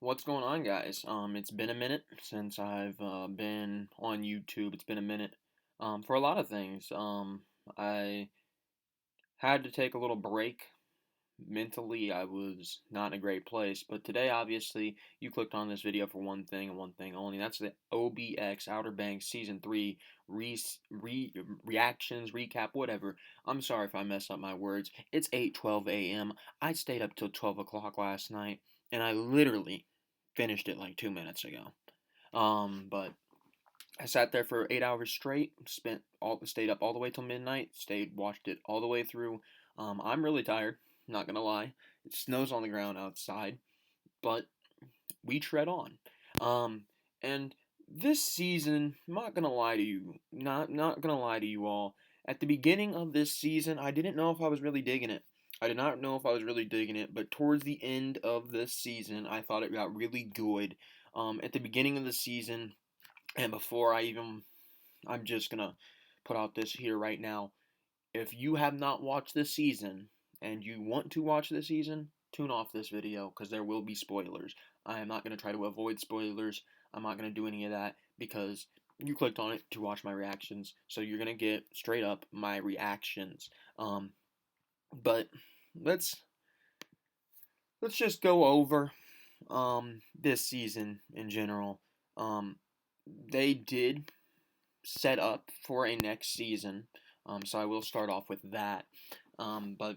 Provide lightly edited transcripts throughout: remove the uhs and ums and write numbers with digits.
What's going on, guys? It's been a minute since I've been on YouTube. It's been a minute for a lot of things. I had to take a little break. Mentally, I was not in a great place, but today, obviously, you clicked on this video for one thing and one thing only. That's the OBX Outer Banks Season 3 reactions, recap, whatever. I'm sorry if I mess up my words. It's 8:12 a.m. I stayed up till 12 o'clock last night, and I literally finished it like 2 minutes ago. But I sat there for 8 hours straight, stayed up all the way till midnight, watched it all the way through. I'm really tired, not gonna lie. It snows on the ground outside, but we tread on. Um, and this season, not gonna lie to you, not gonna lie to you all. At the beginning of this season, I didn't know if I was really digging it. I did not know if I was really digging it, but towards the end of this season, I thought it got really good. At the beginning of the season, and before I'm just gonna put out this here right now. If you have not watched this season and you want to watch this season, tune off this video because there will be spoilers. I am not gonna try to avoid spoilers. I'm not gonna do any of that because you clicked on it to watch my reactions, so you're gonna get straight up my reactions. But let's let's just go over this season in general. They did set up for a next season. So I will start off with that. But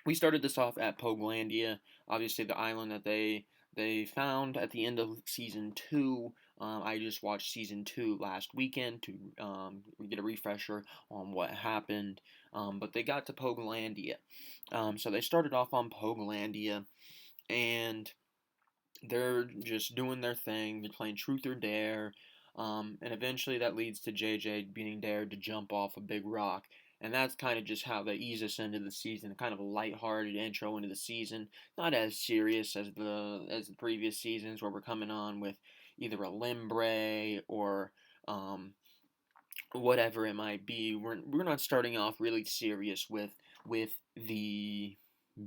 we started this off at Poglandia, obviously the island that they found at the end of season 2. I just watched season 2 last weekend to get a refresher on what happened. But they got to Poglandia. So they started off on Poglandia, and they're just doing their thing. They're playing Truth or Dare. And eventually that leads to JJ being dared to jump off a big rock. And that's kind of just how they ease us into the season, kind of a lighthearted intro into the season, not as serious as the previous seasons where we're coming on with either a limbre or whatever it might be. We're not starting off really serious with the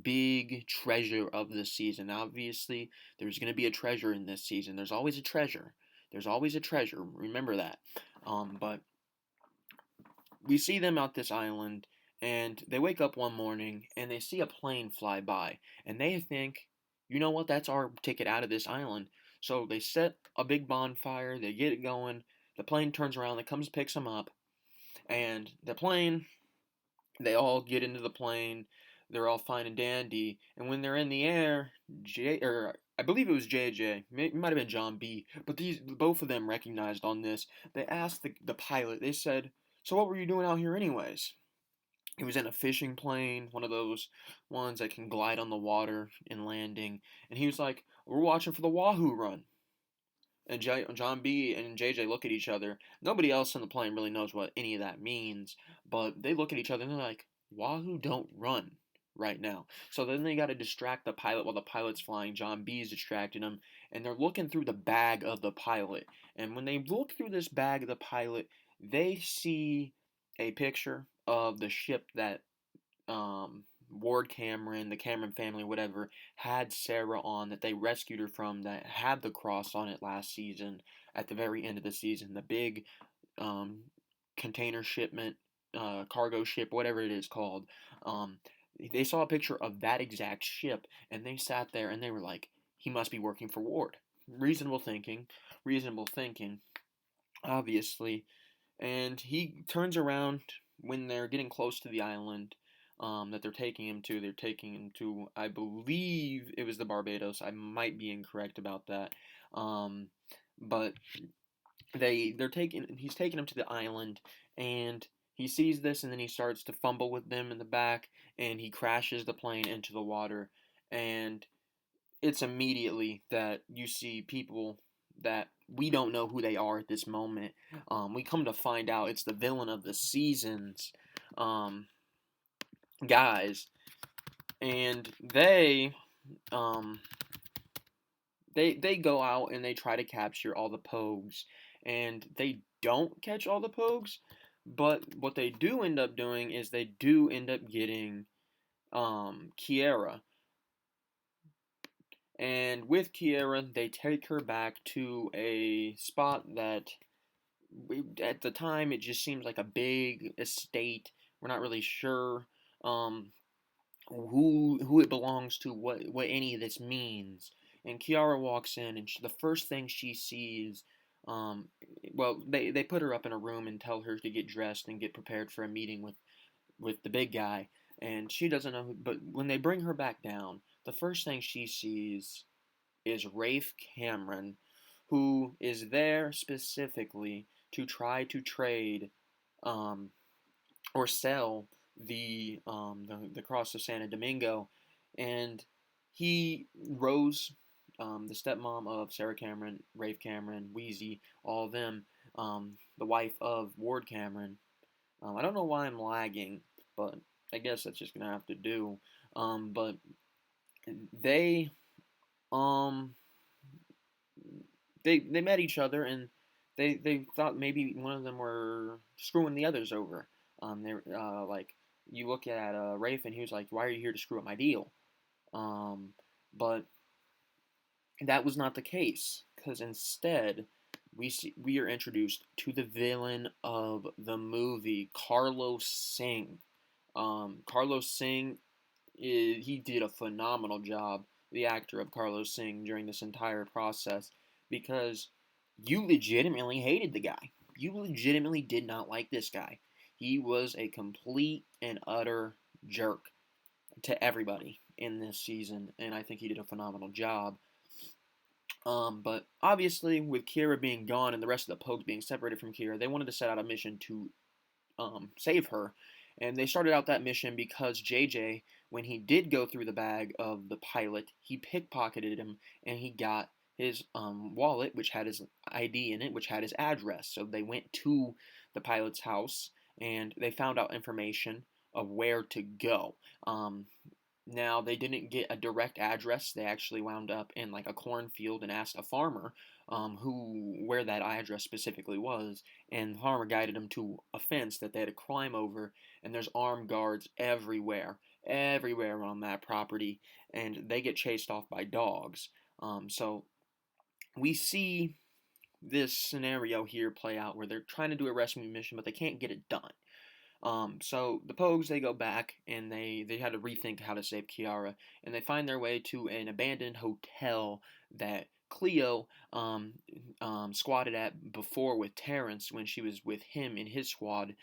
big treasure of the season. Obviously, there's going to be a treasure in this season. There's always a treasure. There's always a treasure. Remember that. But we see them out this island, and they wake up one morning and they see a plane fly by, and they think, you know what? That's our ticket out of this island. So they set a big bonfire. They get it going. The plane turns around. It comes, picks them up, and the plane, they all get into the plane. They're all fine and dandy. And when they're in the air, I believe it was JJ, it might have been John B, but both of them recognized on this. They asked the pilot. They said, "So what were you doing out here, anyways?" He was in a fishing plane, one of those ones that can glide on the water in landing, and he was like, "We're watching for the Wahoo run." And John B and JJ look at each other. Nobody else on the plane really knows what any of that means, but they look at each other and they're like, "Wahoo don't run right now." So then they got to distract the pilot while the pilot's flying. John B's distracting him, and they're looking through the bag of the pilot. And when they look through this bag of the pilot, they see a picture of the ship that Ward Cameron, the Cameron family, whatever, had Sarah on, that they rescued her from, that had the cross on it last season at the very end of the season. The big um, container shipment, cargo ship, whatever it is called. They saw a picture of that exact ship, and they sat there and they were like, he must be working for Ward. Reasonable thinking, obviously. And he turns around when they're getting close to the island that they're taking him to. They're taking him to, I believe it was the Barbados. I might be incorrect about that. But he's taking him to the island, and he sees this, and then he starts to fumble with them in the back, and he crashes the plane into the water. And it's immediately that you see people that we don't know who they are at this moment. We come to find out it's the villain of the seasons, guys, and um, they go out and they try to capture all the Pogues, and they don't catch all the Pogues. But what they do end up doing is they do end up getting Kiera. And with Kiera, they take her back to a spot that, at the time, it just seems like a big estate. We're not really sure um, who it belongs to, what any of this means. And Kiara walks in, and the first thing she sees, um, well, they put her up in a room and tell her to get dressed and get prepared for a meeting with the big guy. And she doesn't know, but when they bring her back down, the first thing she sees is Rafe Cameron, who is there specifically to try to trade um, or sell the cross of Santo Domingo, and Rose, the stepmom of Sarah Cameron, Rafe Cameron, Wheezy, all of them, the wife of Ward Cameron. I don't know why I'm lagging, but I guess that's just gonna have to do. But they um they met each other, and they thought maybe one of them were screwing the others over. They like, you look at Rafe, and he was like, "Why are you here to screw up my deal?" Um, but that was not the case, because instead we are introduced to the villain of the movie, Carlos Singh. Carlos Singh, he did a phenomenal job, the actor of Carlos Singh, during this entire process, because you legitimately hated the guy. You legitimately did not like this guy. He was a complete and utter jerk to everybody in this season, and I think he did a phenomenal job. But obviously, with Kira being gone and the rest of the Pogues being separated from Kira, they wanted to set out a mission to save her. And they started out that mission because JJ, when he did go through the bag of the pilot, he pickpocketed him, and he got his wallet, which had his ID in it, which had his address. So they went to the pilot's house, and they found out information of where to go. Now, they didn't get a direct address. They actually wound up in like a cornfield and asked a farmer where that address specifically was, and the farmer guided them to a fence that they had to climb over, and there's armed guards everywhere on that property, and they get chased off by dogs. So we see this scenario here play out where they're trying to do a rescue mission, but they can't get it done. So the Pogues, they go back, and they had to rethink how to save Kiara, and they find their way to an abandoned hotel that Cleo squatted at before with Terrence when she was with him in his squad,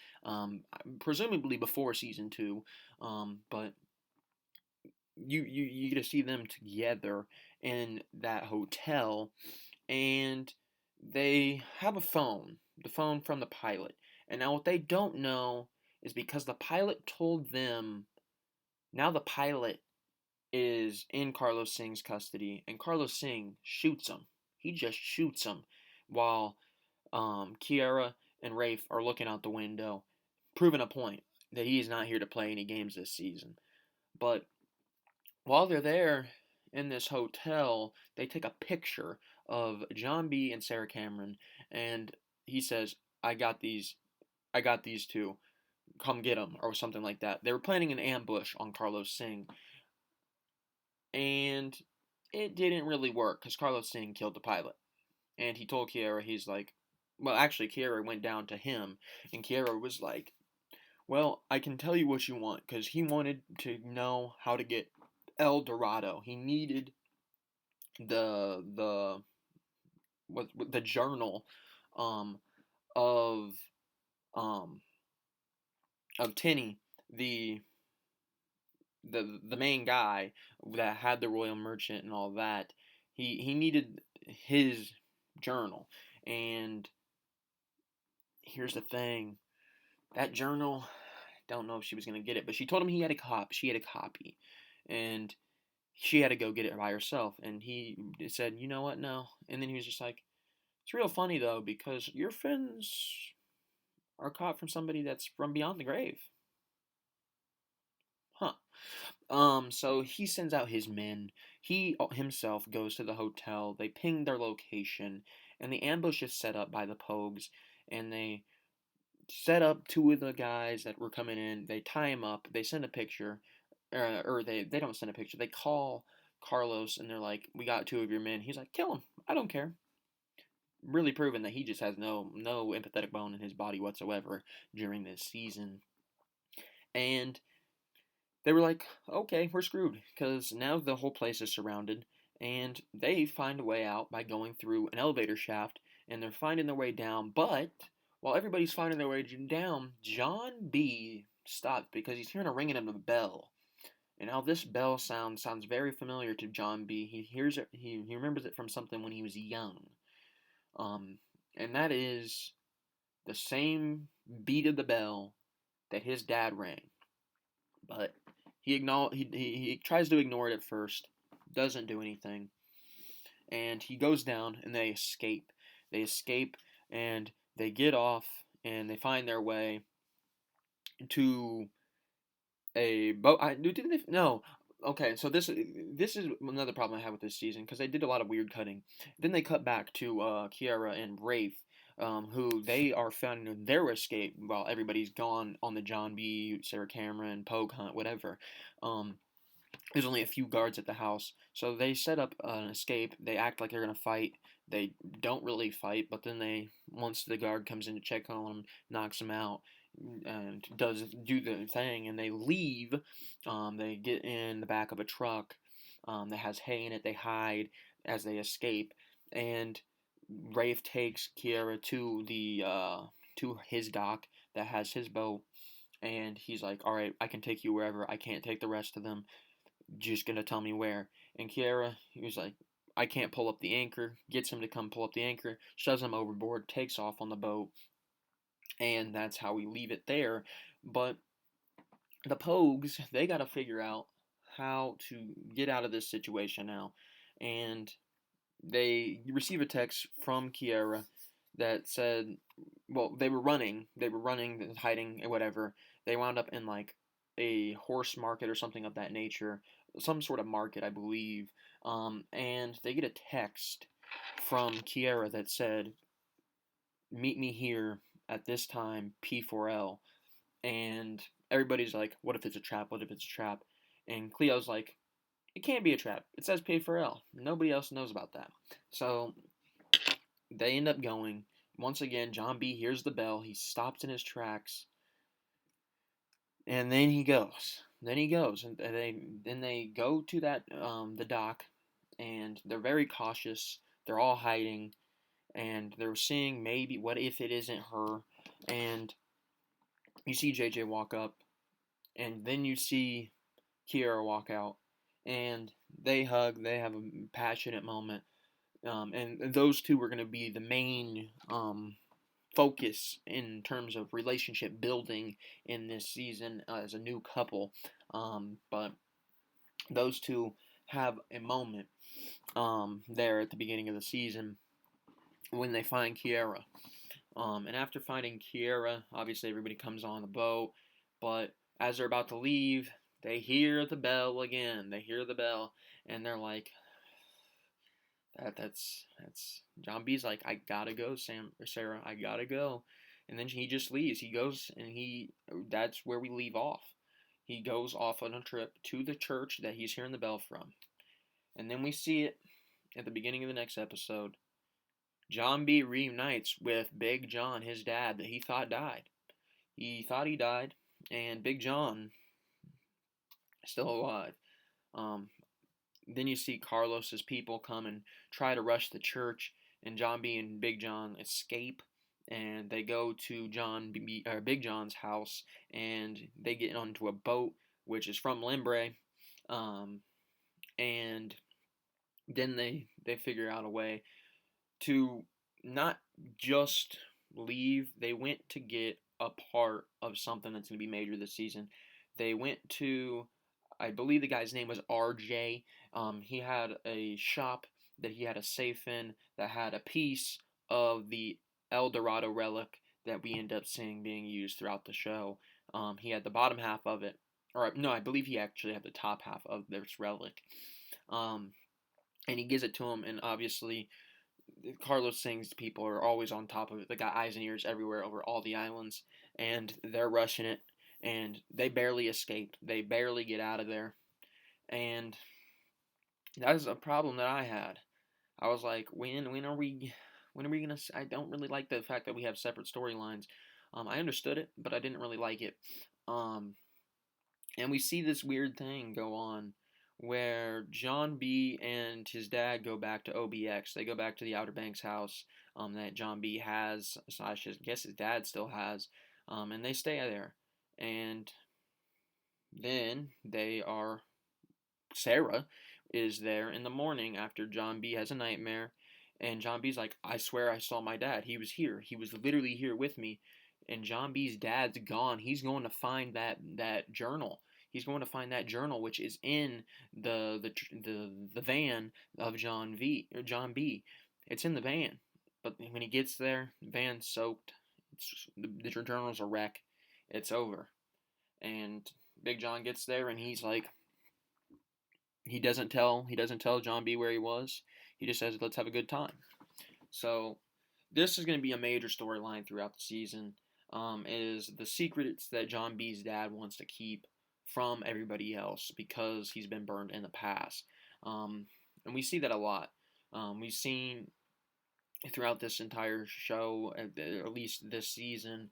presumably before season 2. But you get to see them together in that hotel, and they have a phone, the phone from the pilot. And now what they don't know is, because the pilot told them, now the pilot is in Carlos Singh's custody, and Carlos Singh shoots him. He just shoots him while Kiara and Rafe are looking out the window, proving a point that he is not here to play any games this season. But while they're there in this hotel, they take a picture of John B. and Sarah Cameron, and he says, I got these two. Come get them," or something like that. They were planning an ambush on Carlos Singh, and it didn't really work because Carlos Singh killed the pilot. And he told Kiera, he's like, well, actually, Kiera went down to him, and Kiera was like, "Well, I can tell you what you want," because he wanted to know how to get El Dorado. He needed the what the journal um of um of Tinny, the the main guy that had the Royal Merchant and all that. He needed his journal. And here's the thing, that journal, I don't know if she was gonna get it, but she told him he had a copy. She had a copy, and she had to go get it by herself. And he said, "You know what? No." And then he was just like, "It's real funny though, because your friends are caught from somebody that's from beyond the grave." Huh. So he sends out his men. He himself goes to the hotel. They ping their location, and the ambush is set up by the Pogues. And they set up two of the guys that were coming in. They tie him up. They send a picture, or they don't send a picture. They call Carlos, and they're like, "We got 2 of your men." He's like, "Kill him. I don't care." Really proving that he just has no empathetic bone in his body whatsoever during this season. And they were like, "Okay, we're screwed because now the whole place is surrounded." And they find a way out by going through an elevator shaft, and they're finding their way down. But while everybody's finding their way down, John B stops because he's hearing a ringing of a bell. And now this bell sounds very familiar to John B. He hears it. He remembers it from something when he was young. Um, and that is the same beat of the bell that his dad rang. But he tries to ignore it at first, doesn't do anything, and he goes down and they escape. They escape and they get off and they find their way to a boat. Didn't they? No. Okay, so this is another problem I have with this season because they did a lot of weird cutting. Then they cut back to Kiara and Rafe, who they are finding their escape while everybody's gone on the John B, Sarah Cameron, Pogue hunt, whatever. Um, there's only a few guards at the house, so they set up an escape. They act like they're gonna fight. They don't really fight, but then once the guard comes in to check on them, knocks them out, and does do the thing, and they leave. They get in the back of a truck that has hay in it. They hide as they escape, and Rafe takes Kiara to his dock that has his boat, and he's like, "All right, I can take you wherever. I can't take the rest of them. Just gonna tell me where." And Kiara, he was like, "I can't pull up the anchor." Gets him to come pull up the anchor, shoves him overboard, takes off on the boat, and that's how we leave it there. But the Pogues, they got to figure out how to get out of this situation now. And they receive a text from Kiara that said, well, they were running, hiding, and whatever. They wound up in like a horse market or something of that nature, some sort of market, I believe. And they get a text from Kiara that said, "Meet me here at this time, P4L." And everybody's like, "What if it's a trap? What if it's a trap?" And Cleo's like, "It can't be a trap. It says P4L. Nobody else knows about that." So they end up going. Once again, John B hears the bell. He stops in his tracks, and then he goes. And they go to that the dock, and they're very cautious. They're all hiding, and they're seeing maybe what if it isn't her. And you see JJ walk up, and then you see Kiara walk out, and they hug. They have a passionate moment, and those two are going to be the main focus in terms of relationship building in this season as a new couple. But those two have a moment there at the beginning of the season when they find Kiara. And after finding Kiara, obviously everybody comes on the boat, but as they're about to leave, they hear the bell again. They hear the bell, and they're like, that's John B's like, "I gotta go, Sarah, I gotta go." And then he just leaves. He goes, and that's where we leave off. He goes off on a trip to the church that he's hearing the bell from. And then we see it at the beginning of the next episode. John B reunites with Big John, his dad, that he thought died. He thought he died, and Big John is still alive. Um, then you see Carlos's people come and try to rush the church, and John B and Big John escape, and they go to Big John's house, and they get onto a boat which is from Limbre, and then they figure out a way to not just leave. They went to get a part of something that's going to be major this season. They went to, I believe the guy's name was RJ. He had a shop that he had a safe in that had a piece of the El Dorado relic that we end up seeing being used throughout the show. He had the bottom half of it, or no, I believe he actually had the top half of this relic. And he gives it to him, and obviously Carlos Singh's people are always on top of it. They got eyes and ears everywhere over all the islands, and they're rushing it, and they barely escape. They barely get out of there, and That is a problem that I had. I was like, when are we gonna? I don't really like the fact that we have separate storylines. I understood it, but I didn't really like it. Um, and we see this weird thing go on where John B and his dad go back to OBX. They go back to the Outer Banks house that John B has, slash, I guess his dad still has, and they stay there. And then Sarah is there in the morning after John B has a nightmare, and John B's like, I swear I saw my dad. He was here. He was literally here with me. And John B's dad's gone. He's going to find that journal. He's going to find that journal, which is in the van of John B. It's in the van, but when he gets there, the van's soaked. The journal's a wreck. It's over. And Big John gets there, and he's like, he doesn't tell John B where he was. He just says, let's have a good time. So this is going to be a major storyline throughout the season. Is the secrets that John B's dad wants to keep from everybody else because he's been burned in the past. And we see that a lot. We've seen throughout this entire show, at least this season,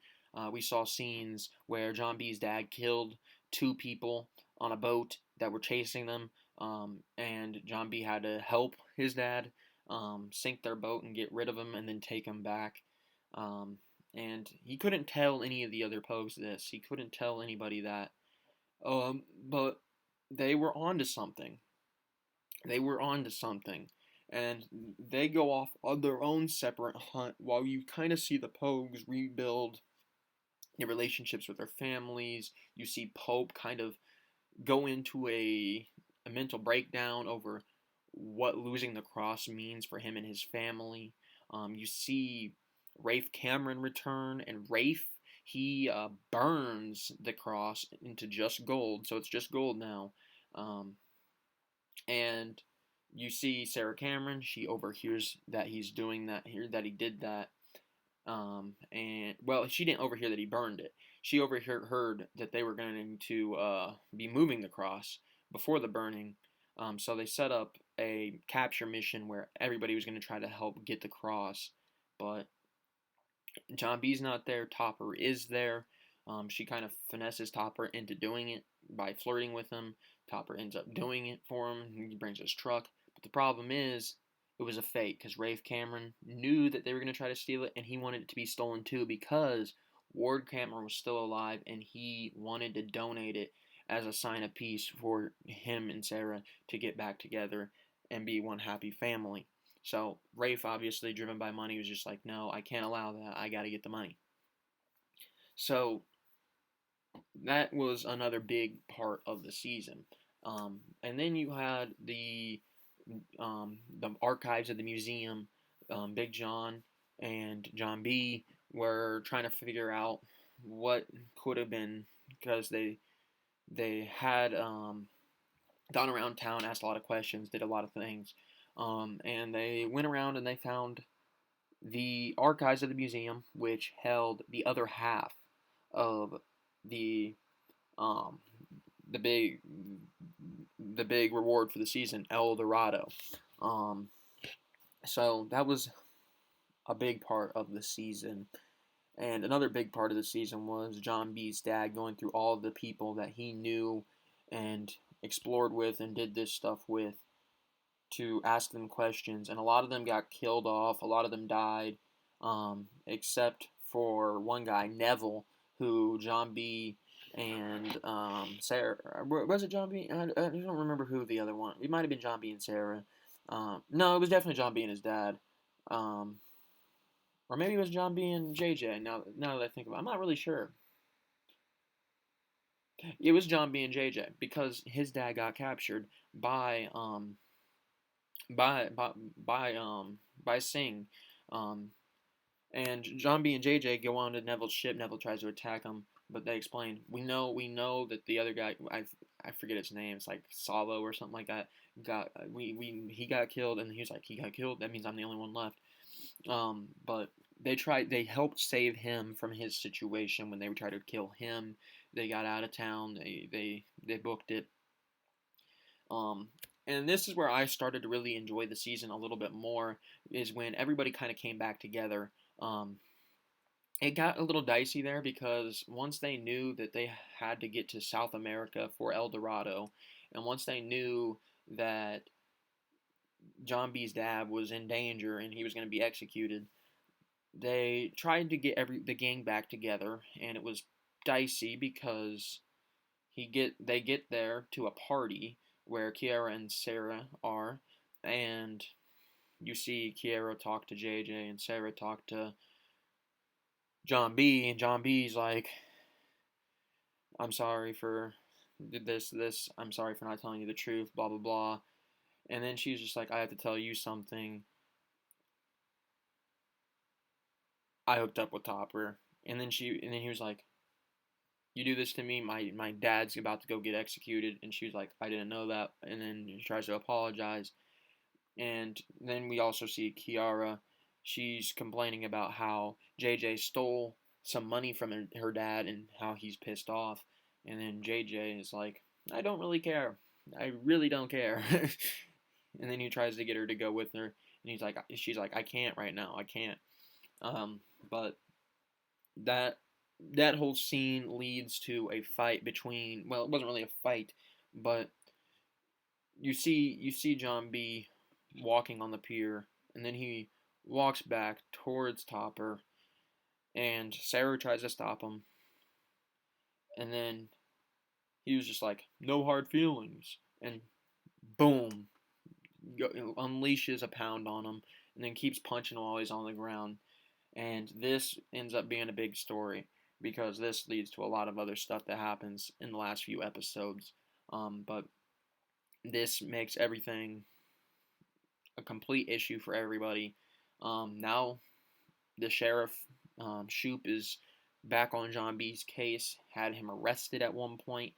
we saw scenes where John B's dad killed two people on a boat that were chasing them, and John B had to help his dad sink their boat and get rid of him and then take him back. And he couldn't tell any of the other Pogues this. He couldn't tell anybody that. But they were onto something. They were onto something. And they go off on their own separate hunt while you kind of see the Pogues rebuild their relationships with their families. You see Pope kind of go into a mental breakdown over what losing the cross means for him and his family. You see Rafe Cameron return, and Rafe, he burns the cross into just gold, so it's just gold now. And you see Sarah Cameron, she overhears that he's doing that here, that he did that. And well, she didn't overhear that he burned it. She overheard that they were going to be moving the cross before the burning. So they set up a capture mission where everybody was going to try to help get the cross, but John B's not there. Topper is there. She kind of finesses Topper into doing it by flirting with him. Topper ends up doing it for him. He brings his truck. But the problem is, it was a fake because Rafe Cameron knew that they were going to try to steal it, and he wanted it to be stolen too because Ward Cameron was still alive and he wanted to donate it as a sign of peace for him and Sarah to get back together and be one happy family. So Rafe, obviously driven by money, was just like, no, I can't allow that. I got to get the money. So that was another big part of the season. And then you had the archives of the museum. Big John and John B were trying to figure out what could have been, because they had gone around town, asked a lot of questions, did a lot of things, and they went around and they found the archives of the museum, which held the other half of the um, the big the big reward for the season, El Dorado. Um, so that was a big part of the season. And another big part of the season was John B's dad going through all of the people that he knew and explored with and did this stuff with to ask them questions. And a lot of them got killed off, a lot of them died, except for one guy, Neville, who John B and Sarah. Was it John B? I don't remember who the other one. It might have been John B and Sarah. No, it was definitely John B and his dad. Or maybe it was John B and JJ. Now that I think about it, I'm not really sure. It was John B and JJ because his dad got captured by by by by Singh, um, and John B and JJ go on to Neville's ship. Neville tries to attack him, but they explain, we know that the other guy, I forget his name. It's like Salo or something like that. He got killed, and he was like, he got killed. That means I'm the only one left. But they helped save him from his situation when they tried to kill him. They got out of town. They booked it. And this is where I started to really enjoy the season a little bit more, is when everybody kind of came back together. Um, it got a little dicey there because once they knew that they had to get to South America for El Dorado, and once they knew that John B's dad was in danger and he was going to be executed, they tried to get the gang back together, and it was dicey because they get there to a party where Kiara and Sarah are, and you see Kiara talk to JJ and Sarah talk to John B, and John B's like, I'm sorry for this, I'm sorry for not telling you the truth, blah blah blah. And then she's just like, I have to tell you something. I hooked up with Topper. And then he was like, you do this to me, my dad's about to go get executed. And she was like, I didn't know that. And then she tries to apologize. And then we also see Kiara. She's complaining about how JJ stole some money from her dad and how he's pissed off. And then JJ is like, I don't really care. I really don't care. And then he tries to get her to go with her. And she's like, I can't right now. I can't. But that that whole scene leads to a fight between, well, it wasn't really a fight, but you see John B walking on the pier, and then he walks back towards Topper, and Sarah tries to stop him, and then he was just like, no hard feelings, and boom, unleashes a pound on him, and then keeps punching him while he's on the ground. And this ends up being a big story because this leads to a lot of other stuff that happens in the last few episodes. But this makes everything a complete issue for everybody. Now the sheriff, Shoop, is back on John B's case. Had him arrested at one point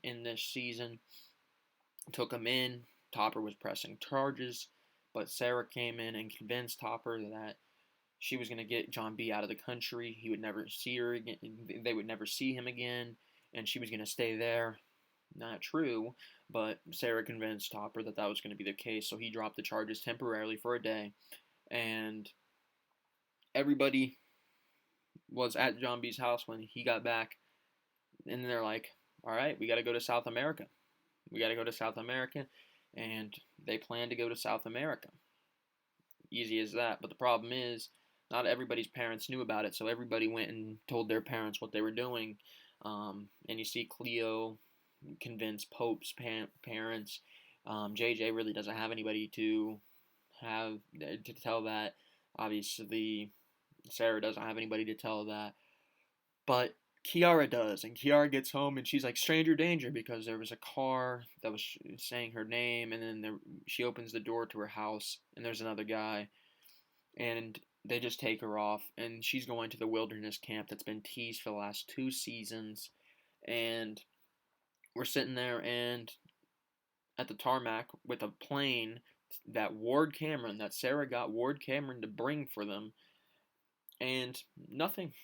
in this season. Took him in. Topper was pressing charges, but Sarah came in and convinced Topper that she was going to get John B out of the country. He would never see her again. They would never see him again, and she was going to stay there. Not true, but Sarah convinced Topper that that was going to be the case, so he dropped the charges temporarily for a day, and everybody was at John B's house when he got back, and they're like, all right, we got to go to South America. We got to go to South America, and they plan to go to South America. Easy as that, but the problem is, not everybody's parents knew about it, so everybody went and told their parents what they were doing. And you see Cleo convince Pope's parents. JJ really doesn't have anybody to tell that. Obviously, Sarah doesn't have anybody to tell that. But Kiara does, and Kiara gets home and she's like, stranger danger, because there was a car that was saying her name, and then she opens the door to her house and there's another guy, and they just take her off, and she's going to the wilderness camp that's been teased for the last 2 seasons. And we're sitting there and at the tarmac with a plane that Sarah got Ward Cameron to bring for them, and nothing.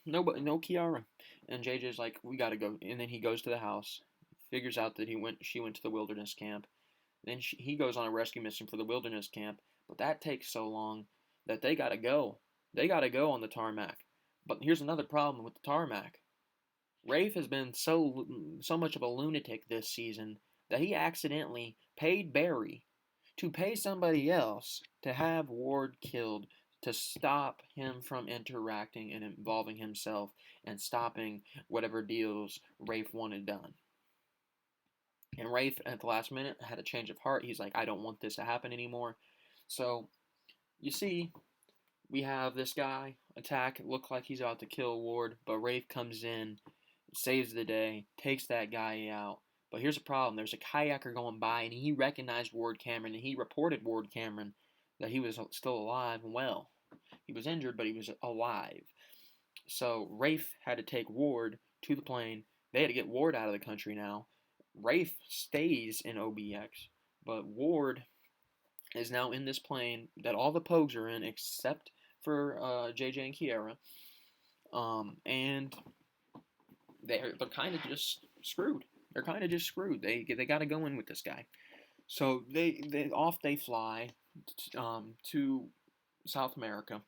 No Kiara. And JJ's like, we gotta go. And then he goes to the house, figures out that she went to the wilderness camp. Then he goes on a rescue mission for the wilderness camp, but that takes so long that they gotta go. They gotta go on the tarmac. But here's another problem with the tarmac. Rafe has been so much of a lunatic this season that he accidentally paid Barry to pay somebody else to have Ward killed, to stop him from interacting and involving himself and stopping whatever deals Rafe wanted done. And Rafe, at the last minute, had a change of heart. He's like, I don't want this to happen anymore. So, you see, we have this guy attack, look like he's about to kill Ward, but Rafe comes in, saves the day, takes that guy out. But here's a problem. There's a kayaker going by, and he recognized Ward Cameron, and he reported Ward Cameron that he was still alive and well. He was injured, but he was alive. So Rafe had to take Ward to the plane. They had to get Ward out of the country now. Rafe stays in OBX, but Ward is now in this plane that all the Pogues are in except for JJ and Kiara. And they're kind of just screwed. They're kind of just screwed. They got to go in with this guy. So they fly to South America,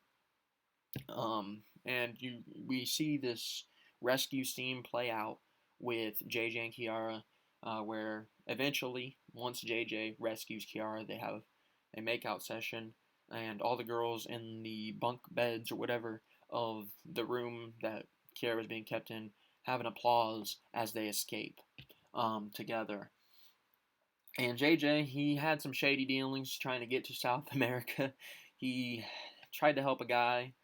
and we see this rescue scene play out with JJ and Kiara, where eventually, once JJ rescues Kiara, they have a makeout session, and all the girls in the bunk beds or whatever of the room that Kiara was being kept in have an applause as they escape together. And JJ, he had some shady dealings trying to get to South America. He tried to help a guy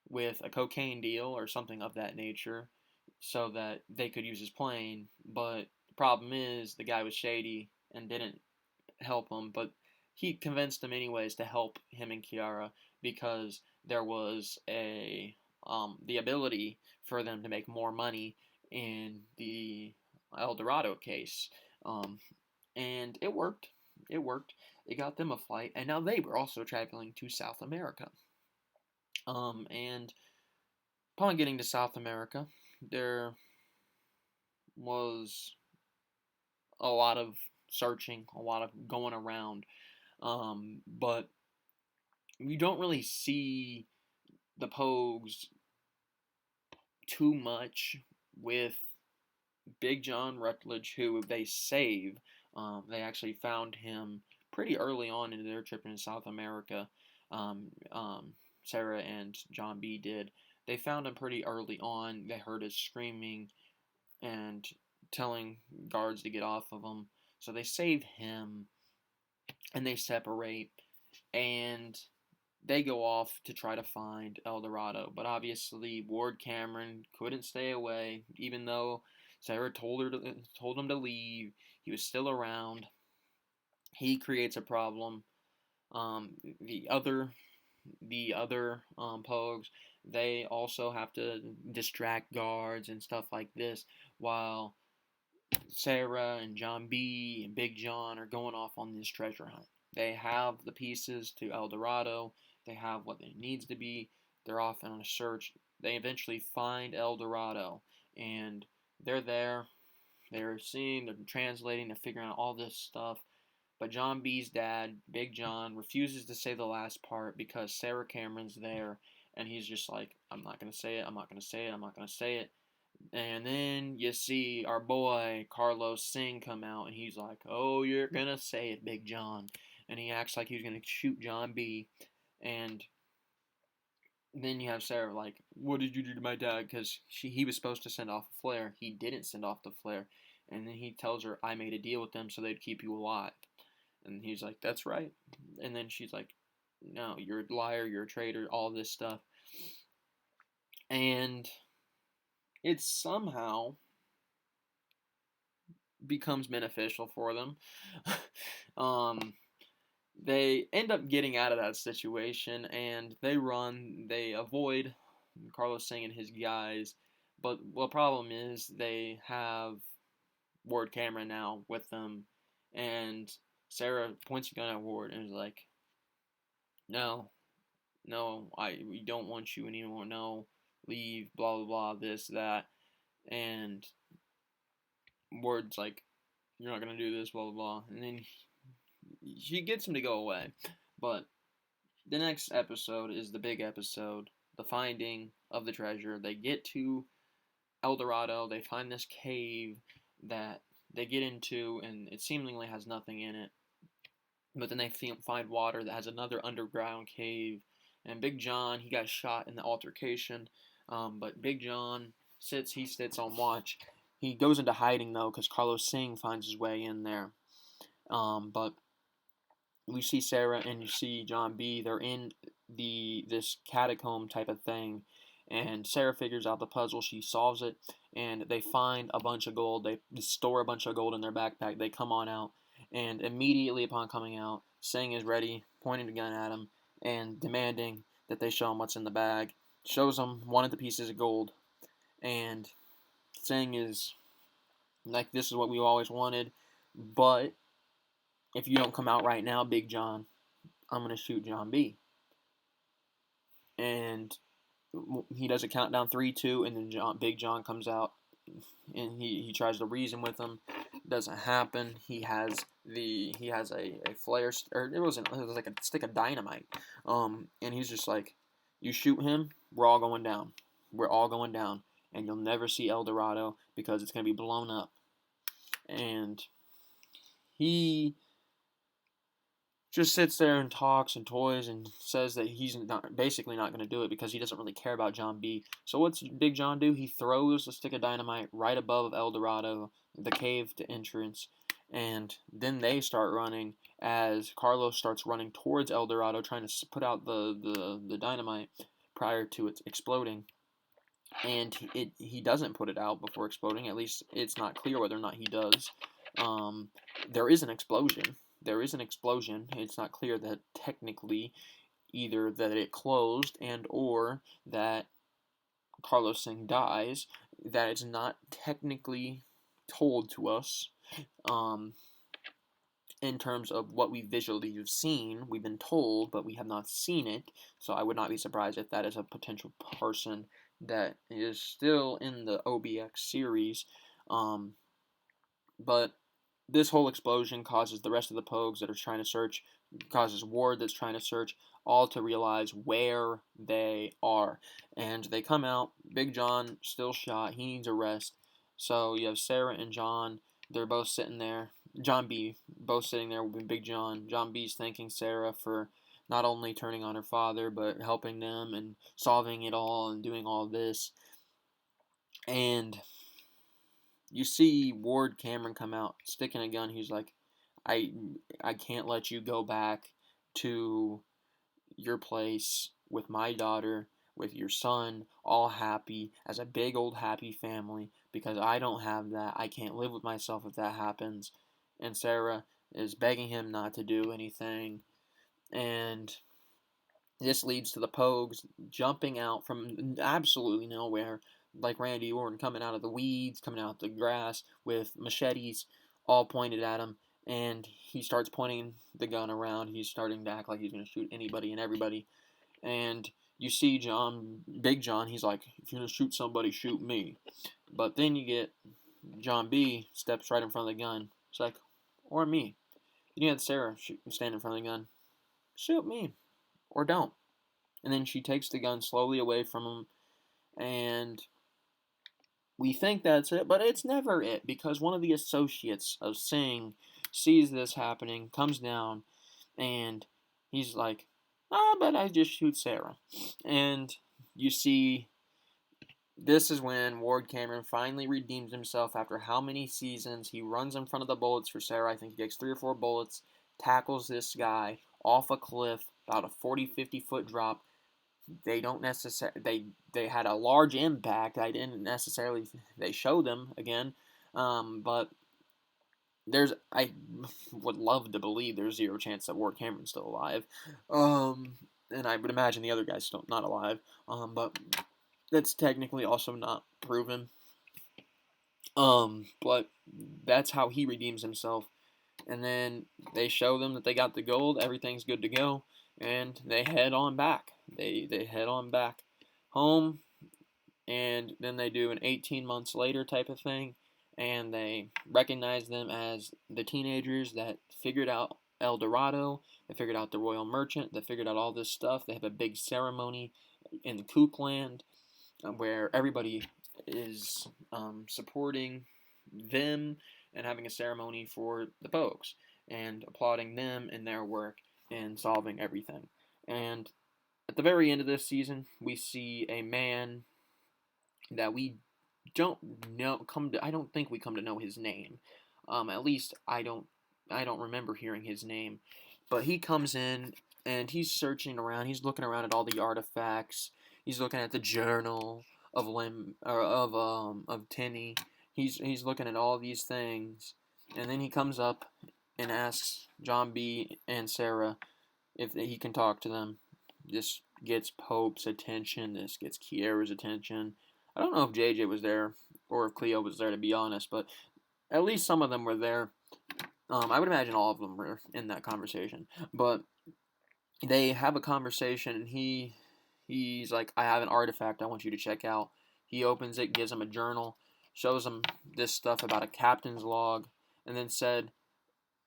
with a cocaine deal or something of that nature so that they could use his plane. But the problem is the guy was shady and didn't help him, but he convinced him anyways to help him and Kiara because there was the ability for them to make more money in the El Dorado case. And it worked. It worked. It got them a flight, and now they were also traveling to South America. And upon getting to South America, there was a lot of searching, a lot of going around. But you don't really see the Pogues too much with Big John Rutledge, who they save. They actually found him pretty early on in their trip in South America. Um, um, Sarah and John B did. They found him pretty early on. They heard his screaming and telling guards to get off of him. So they save him and they separate and they go off to try to find El Dorado. But obviously Ward Cameron couldn't stay away, even though Sarah told him to leave. He was still around. He creates a problem. Um, the other Pogues, they also have to distract guards and stuff like this while Sarah and John B and Big John are going off on this treasure hunt. They have the pieces to El Dorado. They have what it needs to be. They're off on a search. They eventually find El Dorado, and they're there. They're seeing, they're translating, they're figuring out all this stuff. But John B's dad, Big John, refuses to say the last part because Sarah Cameron's there, and he's just like, I'm not going to say it, I'm not going to say it, I'm not going to say it. And then you see our boy Carlos Singh come out, and he's like, "Oh, you're gonna say it, Big John," and he acts like he's gonna shoot John B. And then you have Sarah like, "What did you do to my dad?" Because he was supposed to send off a flare. He didn't send off the flare, and then he tells her, "I made a deal with them so they'd keep you alive." And he's like, "That's right." And then she's like, "No, you're a liar. You're a traitor. All this stuff." And it somehow becomes beneficial for them. um, they end up getting out of that situation and they avoid Carlos Singh and his guys. But the problem is they have Ward Cameron now with them, and Sarah points a gun at Ward and is like, "No, no, we don't want you anymore. No, leave. Blah blah blah. This that." And Ward's like, "You're not gonna do this." Blah blah blah. And then she gets him to go away. But the next episode is the big episode, the finding of the treasure. They get to El Dorado. They find this cave that they get into, and it seemingly has nothing in it. But then they find water that has another underground cave. And Big John, he got shot in the altercation. But Big John he sits on watch. He goes into hiding though, because Carlos Singh finds his way in there. But you see Sarah and you see John B. They're in this catacomb type of thing, and Sarah figures out the puzzle. She solves it, and they find a bunch of gold. They store a bunch of gold in their backpack. They come on out, and immediately upon coming out, Singh is ready, pointing a gun at him, and demanding that they show him what's in the bag. Shows him one of the pieces of gold, and Singh is like, "This is what we always wanted, but if you don't come out right now, Big John, I'm going to shoot John B." And he does a countdown 3, 2, and then Big John comes out and he tries to reason with him. Doesn't happen. He has a flare, or it was like a stick of dynamite. And he's just like, you shoot him, we're all going down. We're all going down, and you'll never see El Dorado because it's gonna be blown up. And he just sits there and talks and toys and says that he's basically not going to do it because he doesn't really care about John B. So what's Big John do? He throws a stick of dynamite right above El Dorado, the cave to entrance, and then they start running as Carlos starts running towards El Dorado, trying to put out the dynamite prior to it exploding. And he doesn't put it out before exploding. At least it's not clear whether or not he does. There is an explosion. It's not clear that technically either that it closed and or that Carlos Singh dies. That it's not technically told to us. In terms of what we visually have seen, we've been told, but we have not seen it. So I would not be surprised if that is a potential person that is still in the OBX series. But this whole explosion causes the rest of the Pogues that are trying to search, causes Ward that's trying to search, all to realize where they are. And they come out, Big John still shot, he needs a rest. So you have Sarah and John, they're both sitting there. John B, both sitting there with Big John. John B's thanking Sarah for not only turning on her father, but helping them and solving it all and doing all this. And you see Ward Cameron come out, sticking a gun. He's like, I can't let you go back to your place with my daughter, with your son, all happy, as a big old happy family, because I don't have that. I can't live with myself if that happens. And Sarah is begging him not to do anything. And this leads to the Pogues jumping out from absolutely nowhere, like Randy Orton, coming out of the weeds, coming out of the grass with machetes all pointed at him. And he starts pointing the gun around. He's starting to act like he's going to shoot anybody and everybody. And you see Big John, he's like, if you're going to shoot somebody, shoot me. But then you get John B. steps right in front of the gun. It's like, or me. You had Sarah stand in front of the gun. Shoot me. Or don't. And then she takes the gun slowly away from him. And we think that's it, but it's never it, because one of the associates of Singh sees this happening, comes down, and he's like, but I just shoot Sarah. And you see, this is when Ward Cameron finally redeems himself after how many seasons. He runs in front of the bullets for Sarah. I think he takes 3 or 4 bullets, tackles this guy off a cliff, about a 40-50 foot drop. They don't necessarily, they had a large impact. I didn't necessarily, they show them again, but I would love to believe there's 0 chance that Ward Cameron's still alive, and I would imagine the other guy's still not alive, but that's technically also not proven, but that's how he redeems himself. And then they show them that they got the gold, everything's good to go, and they head on back. They head on back home, and then they do an 18 months later type of thing, and they recognize them as the teenagers that figured out El Dorado, they figured out the Royal Merchant, they figured out all this stuff. They have a big ceremony in the Kook Land where everybody is supporting them and having a ceremony for the Pogues and applauding them in their work and solving everything. And at the very end of this season, we see a man that we don't know I don't think we come to know his name. At least I don't remember hearing his name. But he comes in and he's searching around. He's looking around at all the artifacts. He's looking at the journal of Tinny. He's looking at all these things, and then he comes up and asks John B. and Sarah if he can talk to them. This gets Pope's attention. This gets Kiera's attention. I don't know if JJ was there or if Cleo was there, to be honest, but at least some of them were there. I would imagine all of them were in that conversation. But they have a conversation, and he's like, I have an artifact I want you to check out. He opens it, gives him a journal, shows him this stuff about a captain's log, and then said,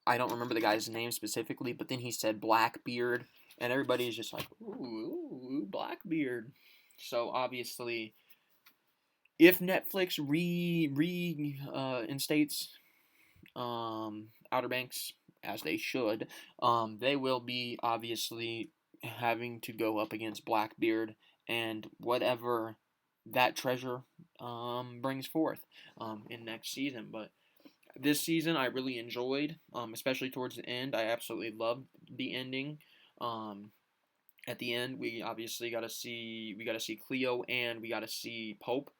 I don't remember the guy's name specifically, but then he said Blackbeard, and everybody's just like, ooh, Blackbeard. So obviously, if Netflix reinstates Outer Banks, as they should, they will be obviously having to go up against Blackbeard and whatever that treasure brings forth in next season. But this season I really enjoyed, especially towards the end. I absolutely loved the ending. Um, at the end, we obviously got to see Cleo and we got to see Pope.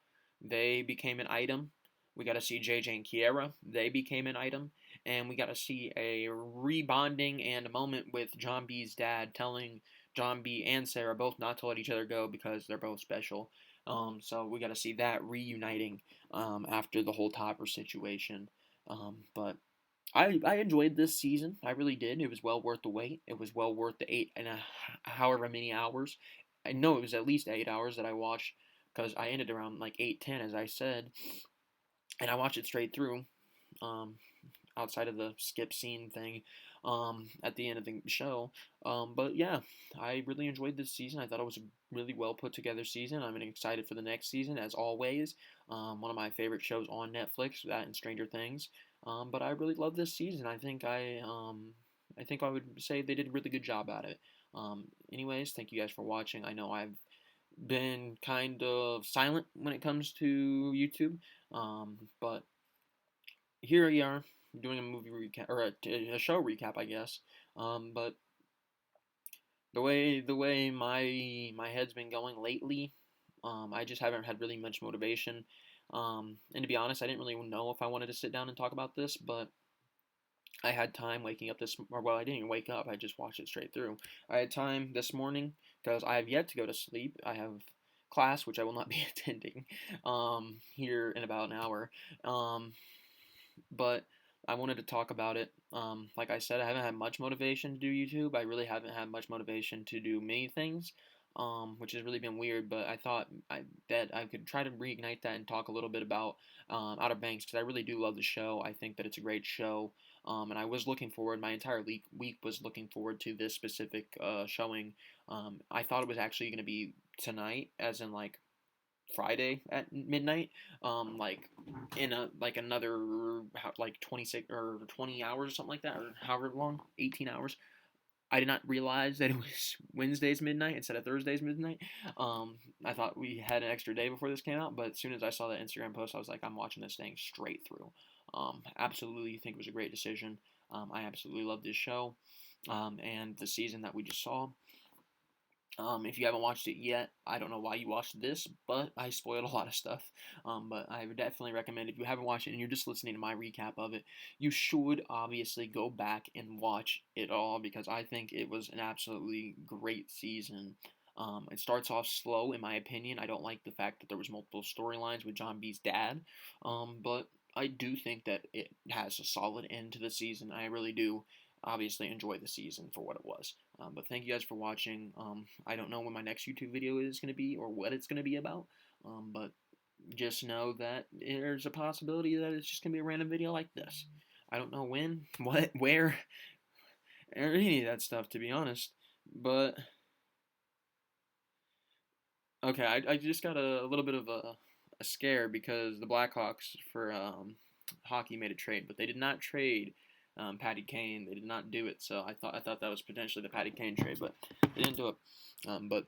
They became an item. We got to see JJ and Kiera. They became an item, and we got to see a rebonding and a moment with John B's dad telling John B and Sarah both not to let each other go because they're both special. So we got to see that reuniting after the whole Topper situation. But I enjoyed this season. I really did. It was well worth the wait. It was well worth the however many hours. I know it was at least 8 hours that I watched because I ended around like 8:10, as I said, and I watched it straight through. Um, Outside of the skip scene thing, at the end of the show. But yeah, I really enjoyed this season. I thought it was a really well put together season. I'm excited for the next season, as always. One of my favorite shows on Netflix, that and Stranger Things. But I really love this season. I think I would say they did a really good job at it. Anyways, thank you guys for watching. I know I've been kind of silent when it comes to YouTube, but here we are doing a movie recap or a show recap, I guess. But the way my head's been going lately, I just haven't had really much motivation. And to be honest, I didn't really know if I wanted to sit down and talk about this, but I had time waking up or well, I didn't even wake up. I just watched it straight through. I had time this morning because I have yet to go to sleep. I have class, which I will not be attending, here in about an hour. Um, but I wanted to talk about it. Like I said, I haven't had much motivation to do YouTube. I really haven't had much motivation to do many things, which has really been weird. But I thought that I could try to reignite that and talk a little bit about Outer Banks because I really do love the show. I think that it's a great show, and I was looking forward. My entire week was looking forward to this specific showing. I thought it was actually going to be tonight, as in like Friday at midnight, like in another like 26 or 20 hours or something like that, or however long, 18 hours. I did not realize that it was Wednesday's midnight instead of Thursday's midnight. I thought we had an extra day before this came out, but as soon as I saw that Instagram post, I was like, I'm watching this thing straight through. Absolutely think it was a great decision. I absolutely love this show, and the season that we just saw. If you haven't watched it yet, I don't know why you watched this, but I spoiled a lot of stuff. But I would definitely recommend, if you haven't watched it and you're just listening to my recap of it, you should obviously go back and watch it all because I think it was an absolutely great season. It starts off slow, in my opinion. I don't like the fact that there was multiple storylines with John B's dad, but I do think that it has a solid end to the season. I really do obviously enjoy the season for what it was. But thank you guys for watching. I don't know when my next YouTube video is going to be or what it's going to be about, but just know that there's a possibility that it's just going to be a random video like this. I don't know when, what, where, or any of that stuff, to be honest. But, okay, I just got a little bit of a scare because the Blackhawks for hockey made a trade, but they did not trade Patty Kane. They did not do it, so I thought that was potentially the Patty Kane trade, but they didn't do it. But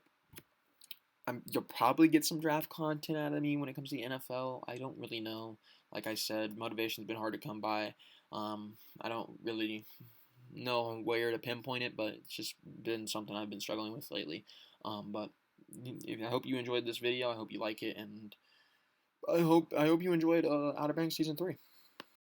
you'll probably get some draft content out of me when it comes to the NFL. I don't really know. Like I said, motivation's been hard to come by. I don't really know where to pinpoint it, but it's just been something I've been struggling with lately. But I hope you enjoyed this video. I hope you like it, and I hope you enjoyed Outer Banks season 3.